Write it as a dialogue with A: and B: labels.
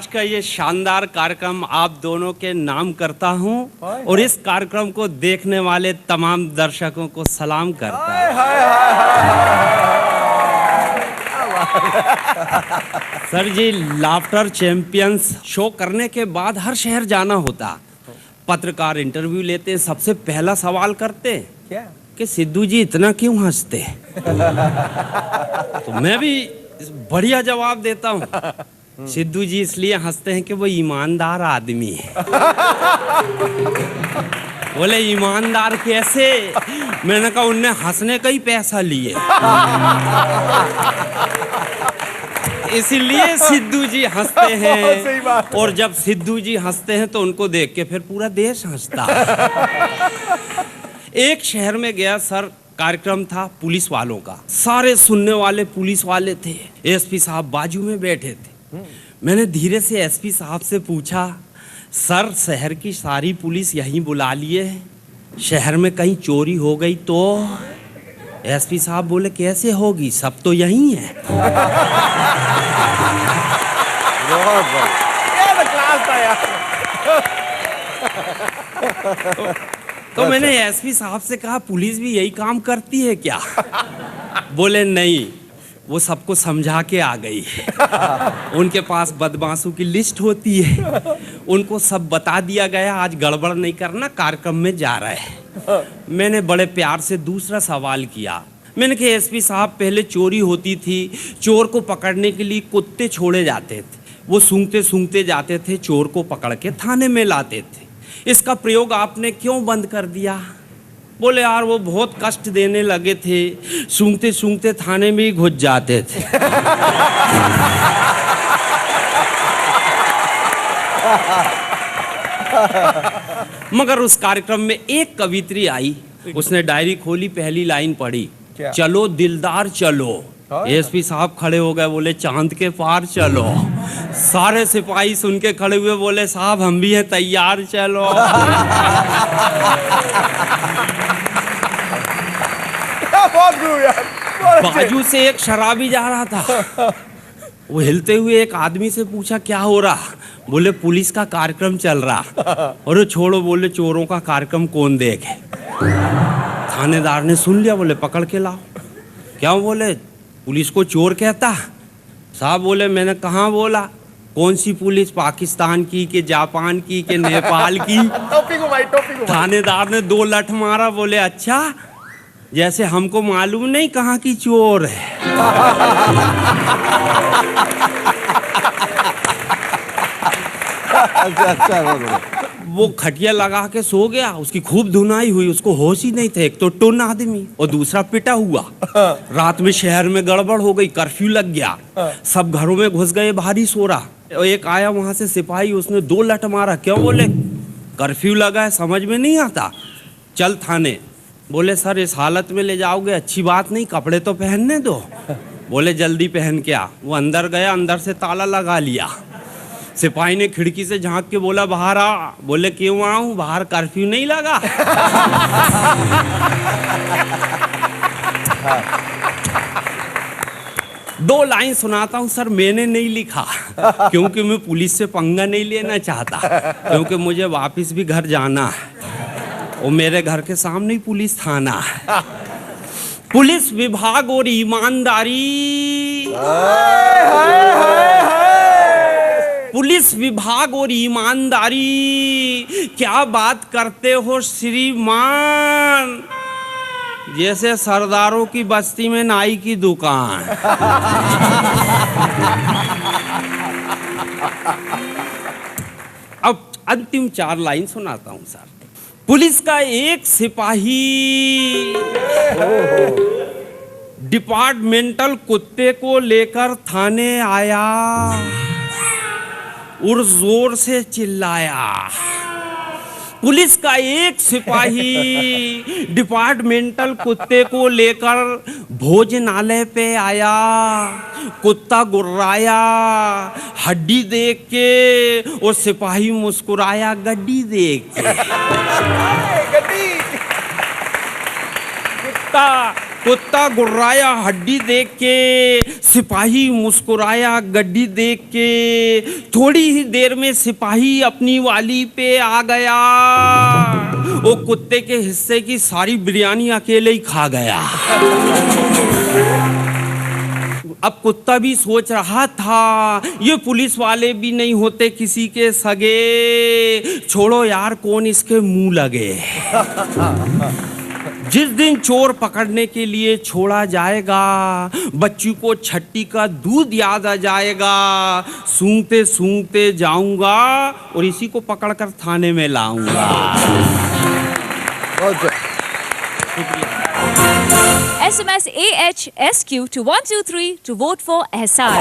A: आज का ये शानदार कार्यक्रम आप दोनों के नाम करता हूं और इस कार्यक्रम को देखने वाले तमाम दर्शकों को सलाम करता हूं। सर जी, लाफ्टर चैंपियंस शो करने के बाद हर शहर जाना होता, पत्रकार इंटरव्यू लेते, सबसे पहला सवाल करते
B: क्या
A: कि सिद्धू जी इतना क्यों हंसते? तो मैं भी बढ़िया जवाब देता हूँ, सिद्धू जी इसलिए हंसते हैं कि वो ईमानदार आदमी है। बोले ईमानदार कैसे? मैंने कहा उनने हंसने का ही पैसा लिए, इसीलिए सिद्धू जी हंसते हैं। और जब सिद्धू जी हंसते हैं तो उनको देख के फिर पूरा देश हंसता है। एक शहर में गया सर, कार्यक्रम था पुलिस वालों का, सारे सुनने वाले पुलिस वाले थे, एसपी साहब बाजू में बैठे थे। मैंने धीरे से एसपी साहब से पूछा, सर शहर की सारी पुलिस यहीं बुला लिए, शहर में कहीं चोरी हो गई तो? एसपी साहब बोले कैसे होगी, सब तो यहीं है। तो मैंने एसपी साहब से कहा पुलिस भी यही काम करती है क्या? बोले नहीं, वो सबको समझा के आ गई है। उनके पास बदमाशों की लिस्ट होती है, उनको सब बता दिया गया, आज गड़बड़ नहीं करना, कार्यक्रम में जा रहा है। मैंने बड़े प्यार से दूसरा सवाल किया, मैंने कहा एसपी साहब पहले चोरी होती थी, चोर को पकड़ने के लिए कुत्ते छोड़े जाते थे, वो सूंघते सूंघते जाते थे, चोर को पकड़ के थाने में लाते थे, इसका प्रयोग आपने क्यों बंद कर दिया? बोले यार वो बहुत कष्ट देने लगे थे, सूंघते सूंघते थाने में ही घुस जाते थे। मगर उस कार्यक्रम में एक कवित्री आई, उसने डायरी खोली, पहली लाइन पढ़ी, चलो दिलदार चलो। एसपी साहब खड़े हो गए, बोले चांद के पार चलो। सारे सिपाही सुन के खड़े हुए, बोले साहब हम भी हैं तैयार, चलो। बाजू से एक शराबी जा रहा था, वो हिलते हुए एक आदमी से पूछा क्या हो रहा? बोले पुलिस का कार्यक्रम चल रहा। और छोड़ो, बोले चोरों का कार्यक्रम कौन देखे? थानेदार ने सुन लिया, बोले पकड़ के लाओ। क्या? बोले पुलिस को चोर कहता? साहब बोले मैंने कहाँ बोला? कौन सी पुलिस, पाकिस्तान की के जापान की के नेपाल की?
B: टोपी को भाई, टोपी को।
A: थानेदार ने 2 लठ मारा, बोले अच्छा, जैसे हमको मालूम नहीं कहाँ की चोर है। वो खटिया लगा के सो गया, उसकी खूब धुनाई हुई, उसको होश ही नहीं थे, एक तो टुन आदमी और दूसरा पिटा हुआ। रात में शहर में गड़बड़ हो गई, कर्फ्यू लग गया, सब घरों में घुस गए, बाहरी सो रहा। एक आया वहां से सिपाही, उसने 2 लठ मारा। क्यों? बोले कर्फ्यू लगा है, समझ में नहीं आता, चल थाने। बोले सर इस हालत में ले जाओगे, अच्छी बात नहीं, कपड़े तो पहनने दो। बोले जल्दी पहन के आ। वो अंदर गया, अंदर से ताला लगा लिया। सिपाही ने खिड़की से झांक के बोला बाहर आ। बोले क्यों आऊं, बाहर कर्फ्यू नहीं लगा? दो लाइन सुनाता हूं सर, मैंने नहीं लिखा, क्योंकि मैं पुलिस से पंगा नहीं लेना चाहता, क्योंकि मुझे वापस भी घर जाना है और मेरे घर के सामने ही पुलिस थाना है। पुलिस विभाग और ईमानदारी, पुलिस विभाग और ईमानदारी, क्या बात करते हो श्रीमान, जैसे सरदारों की बस्ती में नाई की दुकान। अब अंतिम 4 लाइन सुनाता हूं सर। पुलिस का एक सिपाही डिपार्टमेंटल कुत्ते को लेकर थाने आया और जोर से चिल्लाया। पुलिस का एक सिपाही डिपार्टमेंटल कुत्ते को लेकर भोजनालय पे आया, कुत्ता गुर्राया, हड्डी देख के, और सिपाही मुस्कुराया गड्डी देख के। कुत्ता कुत्ता गुर्राया हड्डी देख के, सिपाही मुस्कुराया गड्डी देख के। थोड़ी ही देर में सिपाही अपनी वाली पे आ गया। वो कुत्ते के हिस्से की सारी बिरयानी अकेले ही खा गया। अब कुत्ता भी सोच रहा था, ये पुलिस वाले भी नहीं होते किसी के सगे, छोड़ो यार कौन इसके मुंह लगे। जिस दिन चोर पकड़ने के लिए छोड़ा जाएगा, बच्ची को छट्टी का दूध याद आ जाएगा। सूंघते सूंघते जाऊंगा और इसी को पकड़कर थाने में लाऊंगा।
B: SMS AHSQ to 123 to vote for SR.